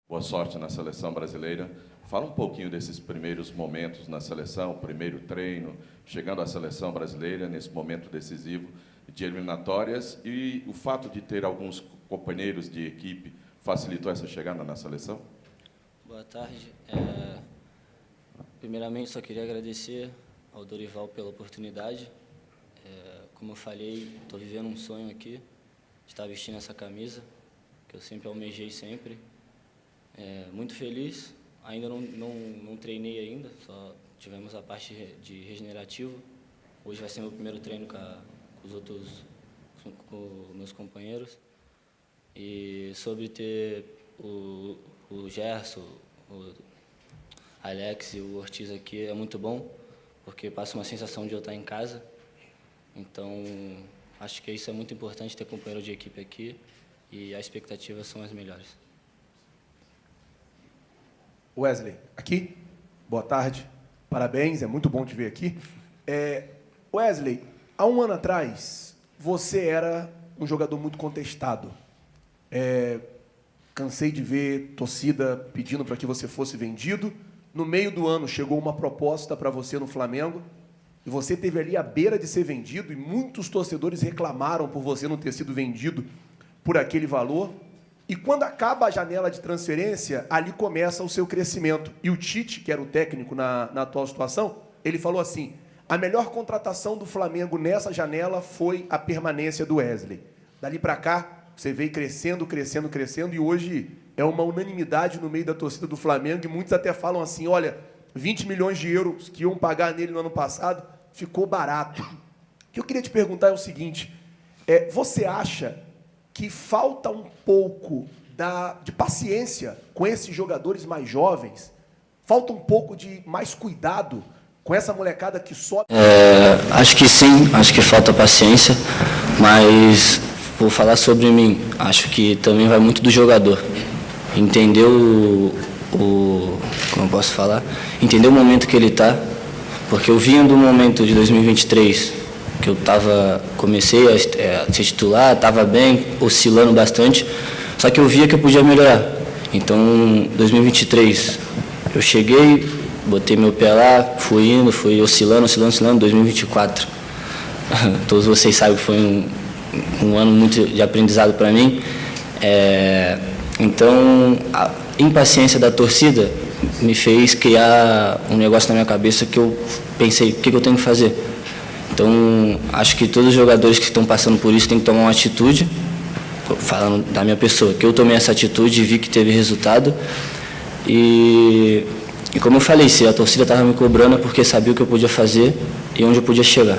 Boa sorte na seleção brasileira. Fala um pouquinho desses primeiros momentos na seleção, primeiro treino, chegando à seleção brasileira nesse momento decisivo de eliminatórias, e o fato de ter alguns companheiros de equipe facilitou essa chegada na seleção? Boa tarde. Primeiramente, só queria agradecer ao Dorival pela oportunidade. Como eu falei, estou vivendo um sonho aqui, de estar vestindo essa camisa, que eu sempre almejei sempre. Muito feliz. Ainda não treinei ainda, só tivemos a parte de regenerativo. Hoje vai ser meu primeiro treino com meus companheiros. E sobre ter o Gerson, o Alex e o Ortiz aqui é muito bom, porque passa uma sensação de eu estar em casa. Então, acho que isso é muito importante, ter companheiro de equipe aqui, e as expectativas são as melhores. Wesley, aqui, boa tarde, parabéns, é muito bom te ver aqui. Wesley, há um ano atrás, você era um jogador muito contestado. Cansei de ver torcida pedindo para que você fosse vendido. No meio do ano, chegou uma proposta para você no Flamengo, e você teve ali à beira de ser vendido, e muitos torcedores reclamaram por você não ter sido vendido por aquele valor. E quando acaba a janela de transferência, ali começa o seu crescimento. E o Tite, que era o técnico na atual situação, ele falou assim: a melhor contratação do Flamengo nessa janela foi a permanência do Wesley. Dali para cá, você veio crescendo, crescendo, crescendo, e hoje é uma unanimidade no meio da torcida do Flamengo, e muitos até falam assim: olha, 20 milhões de euros que iam pagar nele no ano passado, ficou barato. O que eu queria te perguntar é o seguinte: você acha que falta um pouco de paciência com esses jogadores mais jovens? Falta um pouco de mais cuidado com essa molecada que sobe? Acho que sim, acho que falta paciência, mas vou falar sobre mim. Acho que também vai muito do jogador. Entender como eu posso falar? Entender o momento que ele está, porque eu vinha do momento de 2023, que eu comecei a ser titular, estava bem, oscilando bastante, só que eu via que eu podia melhorar. Então, 2023, eu cheguei, botei meu pé lá, fui oscilando, 2024. Todos vocês sabem que foi um ano muito de aprendizado para mim. Então, a impaciência da torcida me fez criar um negócio na minha cabeça que eu pensei: o que eu tenho que fazer? Então, acho que todos os jogadores que estão passando por isso têm que tomar uma atitude, falando da minha pessoa, que eu tomei essa atitude e vi que teve resultado. E como eu falei, se a torcida estava me cobrando é porque sabia o que eu podia fazer e onde eu podia chegar.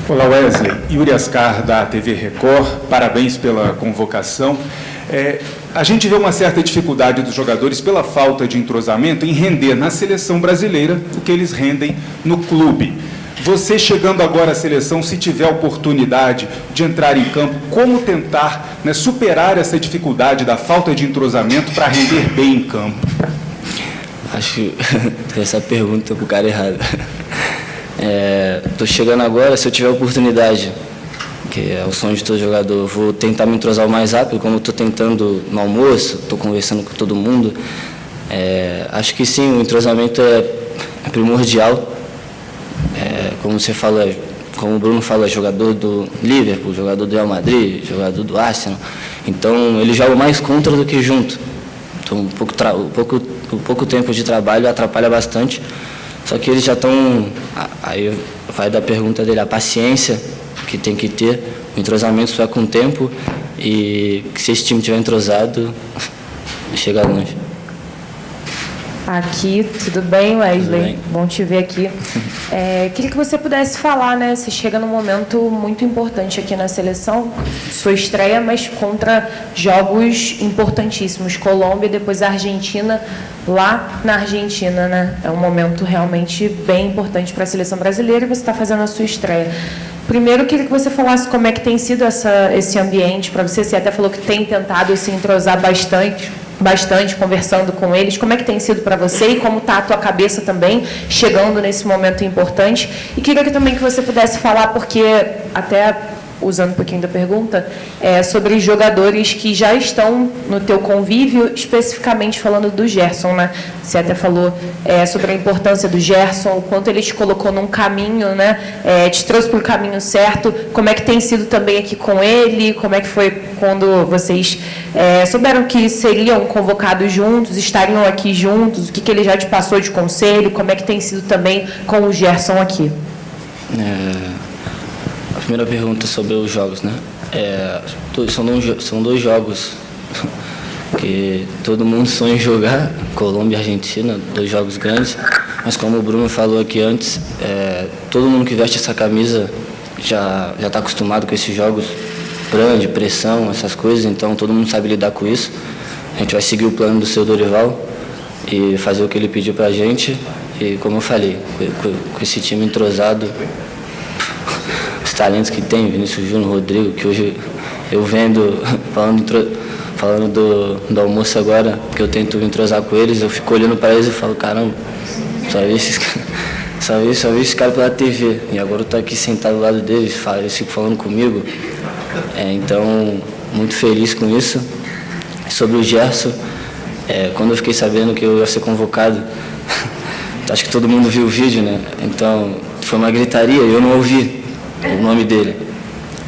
Olá, Wesley. Yuri Ascar, da TV Record. Parabéns pela convocação. A gente vê uma certa dificuldade dos jogadores pela falta de entrosamento em render na seleção brasileira o que eles rendem no clube. Você, chegando agora à seleção, se tiver a oportunidade de entrar em campo, como tentar superar essa dificuldade da falta de entrosamento para render bem em campo? Acho que essa pergunta é para o cara errado. Estou chegando agora, se eu tiver a oportunidade, que é o sonho de todo jogador, vou tentar me entrosar o mais rápido, como estou tentando no almoço, estou conversando com todo mundo. Acho que sim, o entrosamento é primordial. Como você fala, como o Bruno fala, jogador do Liverpool, jogador do Real Madrid, jogador do Arsenal. Então, ele joga mais contra do que junto. Então, o pouco tempo de trabalho atrapalha bastante. Só que eles já estão... Aí vai da pergunta dele, a paciência que tem que ter, o entrosamento só é com o tempo, e se esse time estiver entrosado, chega longe. Aqui, tudo bem, Wesley? Tudo bem. Bom te ver aqui. Queria que você pudesse falar, né? Você chega num momento muito importante aqui na seleção, sua estreia, mas contra jogos importantíssimos, Colômbia e depois a Argentina, lá na Argentina, né? É um momento realmente bem importante para a seleção brasileira, e você está fazendo a sua estreia. Primeiro, queria que você falasse como é que tem sido esse ambiente para você. Você até falou que tem tentado se entrosar bastante, conversando com eles. Como é que tem sido para você e como está a tua cabeça também, chegando nesse momento importante? E queria também que você pudesse falar, porque até usando um pouquinho da pergunta, sobre jogadores que já estão no teu convívio, especificamente falando do Gerson, né? Você até falou sobre a importância do Gerson, o quanto ele te colocou num caminho, né? Te trouxe para o caminho certo. Como é que tem sido também aqui com ele? Como é que foi quando vocês souberam que seriam convocados juntos, estariam aqui juntos? O que ele já te passou de conselho? Como é que tem sido também com o Gerson aqui? A primeira pergunta sobre os jogos, né? São dois jogos que todo mundo sonha em jogar, Colômbia e Argentina, 2 jogos grandes, mas como o Bruno falou aqui antes, todo mundo que veste essa camisa já está acostumado com esses jogos grandes, pressão, essas coisas, então todo mundo sabe lidar com isso. A gente vai seguir o plano do seu Dorival e fazer o que ele pediu pra gente, e como eu falei, com esse time entrosado, os talentos que tem, Vinícius Júnior, Rodrigo, que hoje eu vendo, falando do almoço agora, que eu tento entrosar com eles, eu fico olhando para eles e falo, caramba, só vi esses caras pela TV, e agora eu tô aqui sentado do lado deles, eles ficam falando comigo, então, muito feliz com isso. Sobre o Gerson, quando eu fiquei sabendo que eu ia ser convocado, acho que todo mundo viu o vídeo, né? Então, foi uma gritaria e eu não ouvi o nome dele.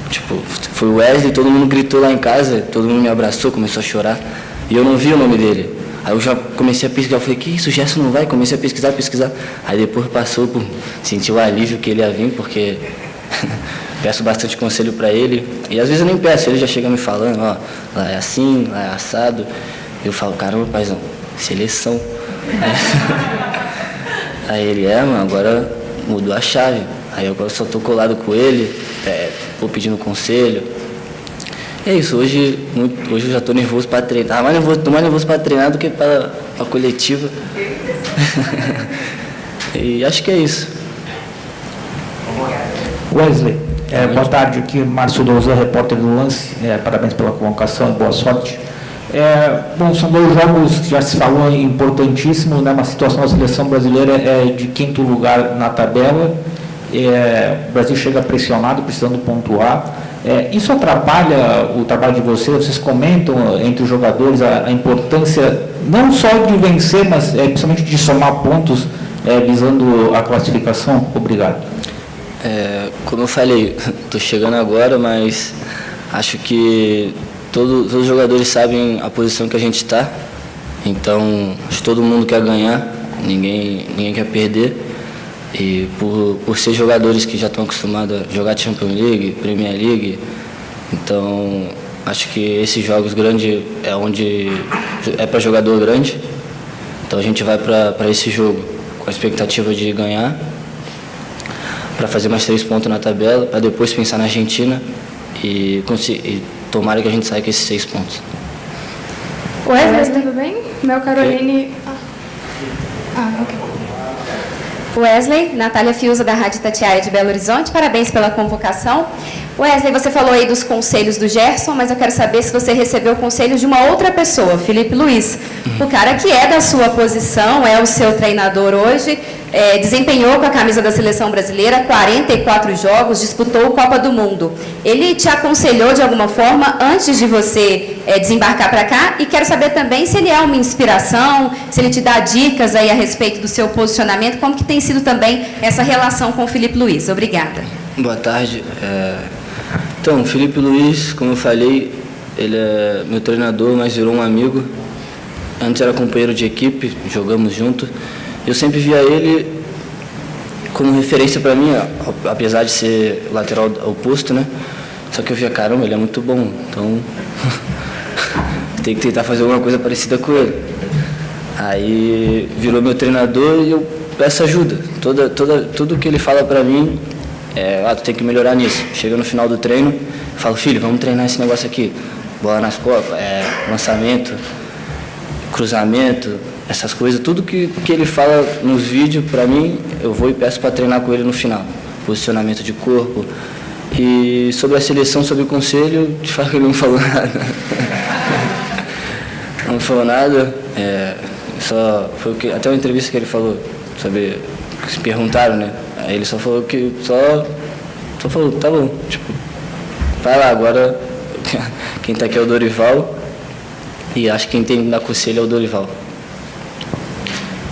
Tipo, foi o Wesley, todo mundo gritou lá em casa, todo mundo me abraçou, começou a chorar, e eu não vi o nome dele. Aí eu já comecei a pesquisar, eu falei, que isso, o Gerson não vai? Comecei a pesquisar. Aí depois passou por sentir o alívio que ele ia vir, porque peço bastante conselho para ele, e às vezes eu nem peço, ele já chega me falando, ó, lá é assim, lá é assado. Eu falo, caramba, paizão, seleção. Aí ele, mano, agora mudou a chave. Aí agora eu só tô colado com ele, vou pedindo conselho. É isso, hoje eu já tô nervoso para treinar. Tô mais nervoso para treinar do que para a coletiva. E acho que é isso. Wesley, boa tarde, aqui Márcio Douza, repórter do Lance, parabéns pela convocação e boa sorte. Bom, são 2 jogos que já se falou importantíssimos, né? Uma situação da seleção brasileira de 5º lugar na tabela, o Brasil chega pressionado, precisando pontuar. Isso atrapalha o trabalho de vocês? Vocês comentam entre os jogadores a importância não só de vencer, mas principalmente de somar pontos visando a classificação? Obrigado. Como eu falei, estou chegando agora, mas acho que todos os jogadores sabem a posição que a gente está, então acho que todo mundo quer ganhar, ninguém quer perder, e por ser jogadores que já estão acostumados a jogar Champions League, Premier League, então acho que esses jogos grandes é para jogador grande, então a gente vai para esse jogo com a expectativa de ganhar, para fazer mais 3 pontos na tabela, para depois pensar na Argentina e tomara que a gente saia com esses 6 pontos. Wesley, tudo bem? Mel Caroline... ok. Wesley, Natália Fiuza, da Rádio Itatiaia de Belo Horizonte, parabéns pela convocação. Wesley, você falou aí dos conselhos do Gerson, mas eu quero saber se você recebeu conselhos de uma outra pessoa, Felipe Luiz. O cara que é da sua posição, é o seu treinador hoje, desempenhou com a camisa da Seleção Brasileira 44 jogos, disputou o Copa do Mundo. Ele te aconselhou de alguma forma antes de você desembarcar para cá? E quero saber também se ele é uma inspiração, se ele te dá dicas aí a respeito do seu posicionamento, como que tem sido também essa relação com o Felipe Luiz. Obrigada. Boa tarde. Então, o Felipe Luiz, como eu falei, ele é meu treinador, mas virou um amigo. Antes era companheiro de equipe, jogamos junto. Eu sempre via ele como referência para mim, apesar de ser lateral oposto, né? Só que eu via, caramba, ele é muito bom, então tem que tentar fazer alguma coisa parecida com ele. Aí virou meu treinador e eu peço ajuda. Tudo que ele fala para mim tu tem que melhorar nisso. Chega no final do treino, eu falo, filho, vamos treinar esse negócio aqui. Bola nas costas, lançamento, cruzamento, essas coisas. Tudo que ele fala nos vídeos, para mim, eu vou e peço para treinar com ele no final. Posicionamento de corpo. E sobre a seleção, sobre o conselho, de fato ele não falou nada. Não falou nada. Só foi até uma entrevista que ele falou, sobre, se perguntaram, né? Aí ele só falou que só falou, tá bom, tipo, vai lá, agora quem está aqui é o Dorival, e acho que quem tem que dar conselho é o Dorival.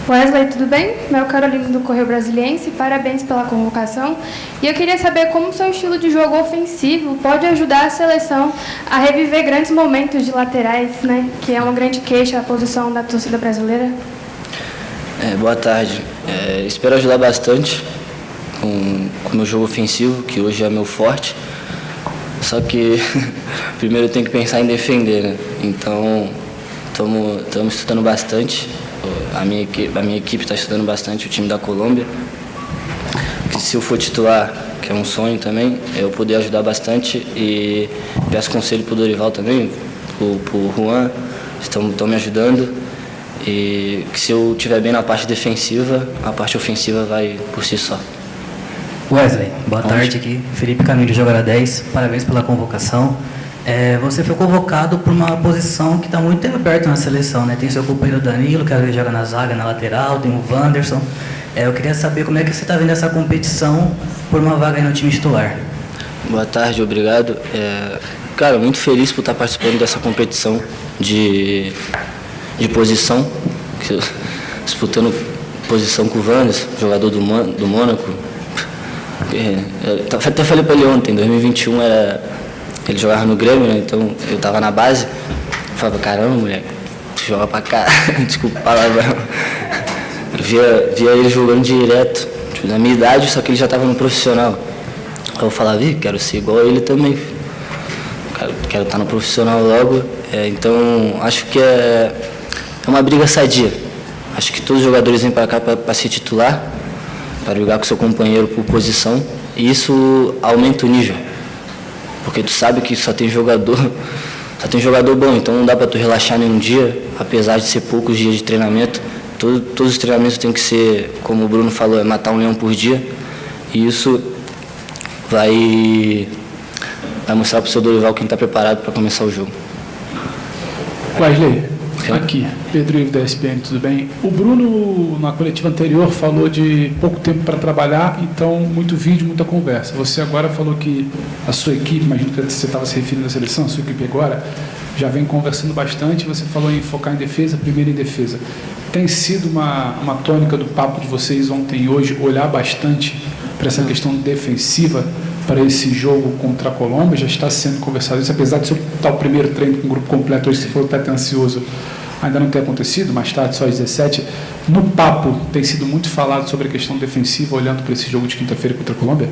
Wesley, tudo bem? Mel Carolina do Correio Brasiliense, parabéns pela convocação. E eu queria saber como o seu estilo de jogo ofensivo pode ajudar a seleção a reviver grandes momentos de laterais, né? Que é uma grande queixa a posição da torcida brasileira. Boa tarde. Espero ajudar bastante com o meu jogo ofensivo, que hoje é meu forte. Só que primeiro eu tenho que pensar em defender, né? Então, estamos estudando bastante. A minha equipe está estudando bastante, o time da Colômbia. Que se eu for titular, que é um sonho também, eu poder ajudar bastante. E peço conselho para o Dorival também, para o Juan, estão me ajudando. E que se eu estiver bem na parte defensiva, a parte ofensiva vai por si só. Wesley, boa tarde aqui. Felipe Camilo, Jogara 10. Parabéns pela convocação. Você foi convocado por uma posição que está muito aberta na seleção, né? Tem seu companheiro Danilo, que às vezes joga na zaga, na lateral, tem o Wanderson. Eu queria saber como é que você está vendo essa competição por uma vaga aí no time titular. Boa tarde, obrigado. Cara, muito feliz por estar participando dessa competição de posição, disputando posição com o Wanderson, jogador do Mônaco. Até falei para ele ontem, em 2021 ele jogava no Grêmio, né? Então eu estava na base. Eu falava, caramba, moleque, tu joga pra cá. Desculpa a palavra. Eu via ele jogando direto, tipo, na minha idade, só que ele já estava no profissional. Aí eu falava, quero ser igual a ele também. Quero estar no profissional logo. Então acho que é uma briga sadia. Acho que todos os jogadores vêm para cá para ser titular, para brigar com seu companheiro por posição, e isso aumenta o nível. Porque tu sabe que só tem jogador bom, então não dá para tu relaxar nenhum dia, apesar de ser poucos dias de treinamento. Todos os treinamentos tem que ser, como o Bruno falou, matar um leão por dia, e isso vai mostrar para o seu Dorival quem está preparado para começar o jogo. Wesley, aqui, Pedro Ivo da ESPN, tudo bem? O Bruno, na coletiva anterior, falou de pouco tempo para trabalhar, então muito vídeo, muita conversa. Você agora falou que a sua equipe, imagino que você estava se referindo à seleção, a sua equipe agora, já vem conversando bastante, você falou em focar em defesa, primeiro em defesa. Tem sido uma tônica do papo de vocês ontem e hoje, olhar bastante para essa questão defensiva, para esse jogo contra a Colômbia? Já está sendo conversado isso, apesar de estar o primeiro treino com o grupo completo hoje, se for até ansioso, ainda não ter acontecido, mais tarde, só às 17. No papo, tem sido muito falado sobre a questão defensiva, olhando para esse jogo de quinta-feira contra a Colômbia?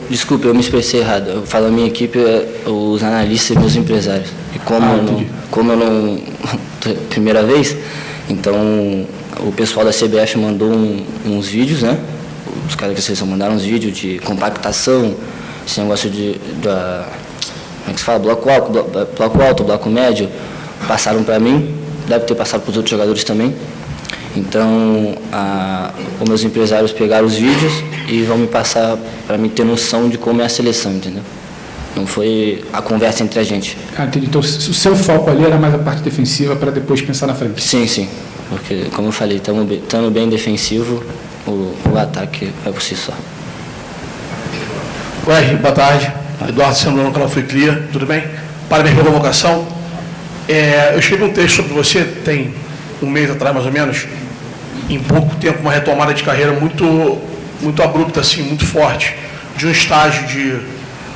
Desculpa, eu me expressei errado. Eu falo a minha equipe, os analistas e meus empresários. E como eu não primeira vez, então o pessoal da CBF mandou uns vídeos, né? Os caras da seleção mandaram uns vídeos de compactação, esse negócio como é que se fala? Bloco alto, bloco médio, passaram para mim, deve ter passado para os outros jogadores também. Então, os meus empresários pegaram os vídeos e vão me passar para mim ter noção de como é a seleção, entendeu? Não foi a conversa entre a gente. Entendi. Então, o seu foco ali era mais a parte defensiva para depois pensar na frente? Sim. Porque, como eu falei, estando bem defensivo, o ataque vai por si só. Boa tarde. Eduardo Sembrano, canal Fui Clear. Tudo bem? Parabéns pela convocação. Eu escrevi um texto sobre você, tem um mês atrás, mais ou menos, em pouco tempo, uma retomada de carreira muito abrupta, assim, muito forte, de um estágio de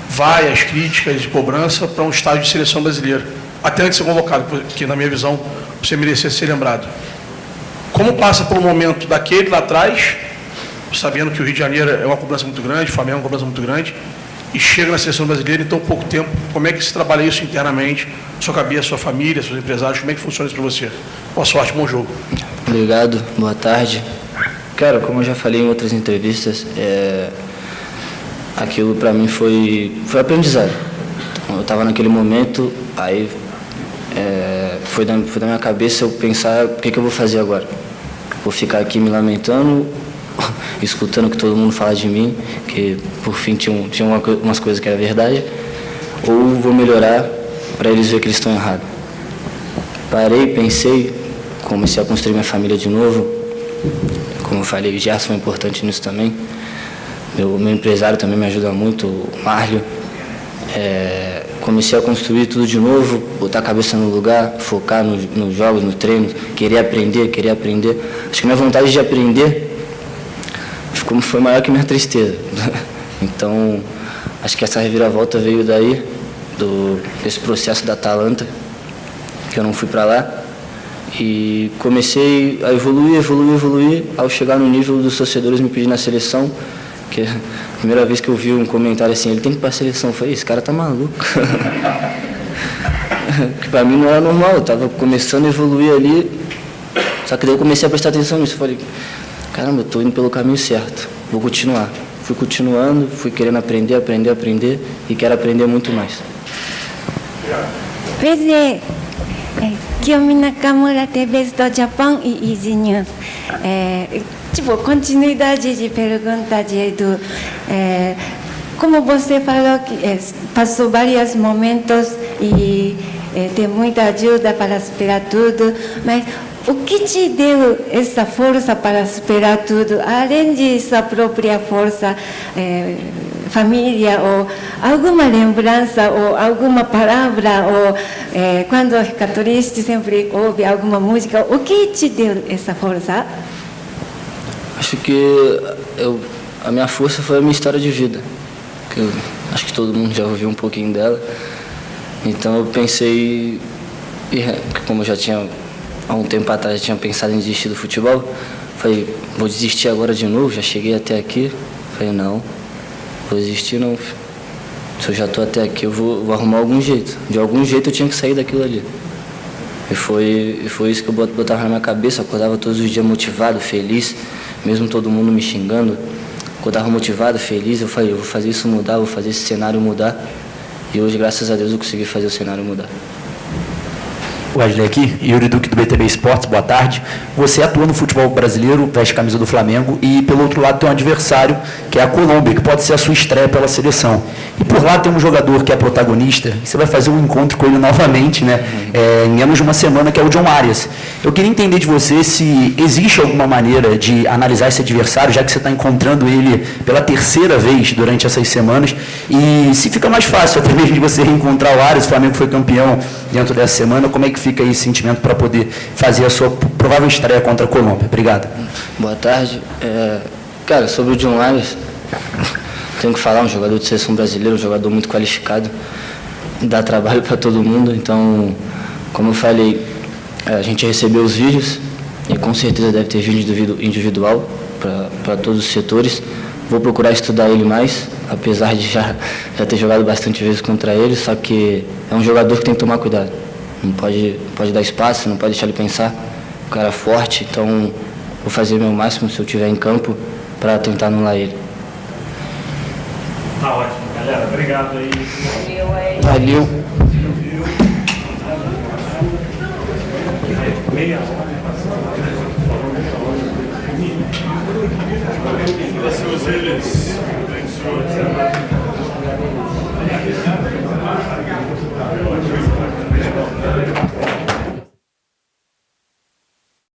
vaias, críticas, de cobrança, para um estágio de seleção brasileira. Até antes de ser convocado, porque, na minha visão, você merecia ser lembrado. Como passa por um momento daquele lá atrás, sabendo que o Rio de Janeiro é uma cobrança muito grande, o Flamengo é uma cobrança muito grande, e chega na seleção brasileira em tão pouco tempo, como é que se trabalha isso internamente, sua cabeça, sua família, seus empresários, como é que funciona isso para você? Boa sorte, bom jogo. Obrigado, boa tarde. Cara, como eu já falei em outras entrevistas, aquilo para mim foi aprendizado. Eu estava naquele momento, aí foi da minha cabeça eu pensar, o que eu vou fazer agora? Vou ficar aqui me lamentando, escutando que todo mundo fala de mim, que por fim tinha umas coisas que era verdade, ou vou melhorar para eles verem que eles estão errados. Parei, pensei, comecei a construir minha família de novo. Como eu falei, o Gerson é importante nisso também. Meu empresário também me ajuda muito, o Marlio. comecei a construir tudo de novo, botar a cabeça no lugar, focar nos jogos, no treino, querer aprender. Acho que minha vontade de aprender foi maior que minha tristeza. Então, acho que essa reviravolta veio daí, desse processo da Atalanta, que eu não fui para lá. E comecei a evoluir, ao chegar no nível dos torcedores me pedindo na seleção, que a primeira vez que eu vi um comentário assim, ele tem que ir para a seleção, eu falei, esse cara tá maluco. Que para mim não era normal, eu estava começando a evoluir ali, só que daí eu comecei a prestar atenção nisso, falei, caramba, eu estou indo pelo caminho certo, vou continuar. Fui continuando, fui querendo aprender e quero aprender muito mais. Wesley, Kiyomi Nakamura, TVS do Japão e Easy News. Tipo, continuidade de pergunta de Edu. Como você falou que passou vários momentos e tem muita ajuda para superar tudo, mas o que te deu essa força para superar tudo, além de sua própria força, família, ou alguma lembrança, ou alguma palavra, ou quando fica triste sempre ouve alguma música, o que te deu essa força? Acho que a minha força foi a minha história de vida, que acho que todo mundo já ouviu um pouquinho dela. Então eu pensei, como eu já tinha há um tempo atrás, eu tinha pensado em desistir do futebol. Falei, vou desistir agora de novo, já cheguei até aqui. Falei, não, vou desistir não. Se eu já estou até aqui, eu vou arrumar algum jeito. De algum jeito eu tinha que sair daquilo ali. E foi isso que eu botava na minha cabeça, acordava todos os dias motivado, feliz, mesmo todo mundo me xingando. Acordava motivado, feliz, eu falei, eu vou fazer isso mudar, vou fazer esse cenário mudar. E hoje, graças a Deus, eu consegui fazer o cenário mudar. Wesley aqui, Yuri Duque do BTB Esportes, boa tarde. Você atua no futebol brasileiro, veste a camisa do Flamengo e pelo outro lado tem um adversário que é a Colômbia, que pode ser a sua estreia pela seleção. E por lá tem um jogador que é protagonista, e você vai fazer um encontro com ele novamente, né, em menos de uma semana, que é o John Arias. Eu queria entender de você se existe alguma maneira de analisar esse adversário, já que você está encontrando ele pela terceira vez durante essas semanas, e se fica mais fácil, até mesmo de você reencontrar o Arias, o Flamengo foi campeão dentro dessa semana, como é que fica aí esse sentimento para poder fazer a sua provável estreia contra a Colômbia? Obrigado. Boa tarde. Cara, sobre o John Arias, tenho que falar, um jogador de seleção brasileira, um jogador muito qualificado, dá trabalho para todo mundo, então, como eu falei, a gente recebeu os vídeos, e com certeza deve ter vídeo individual para todos os setores. Vou procurar estudar ele mais, apesar de já ter jogado bastante vezes contra ele, só que é um jogador que tem que tomar cuidado. Não pode dar espaço, não pode deixar ele pensar. O cara é forte, então vou fazer o meu máximo se eu estiver em campo para tentar anular ele. Tá ótimo, galera. Obrigado aí. Valeu. Meia hora.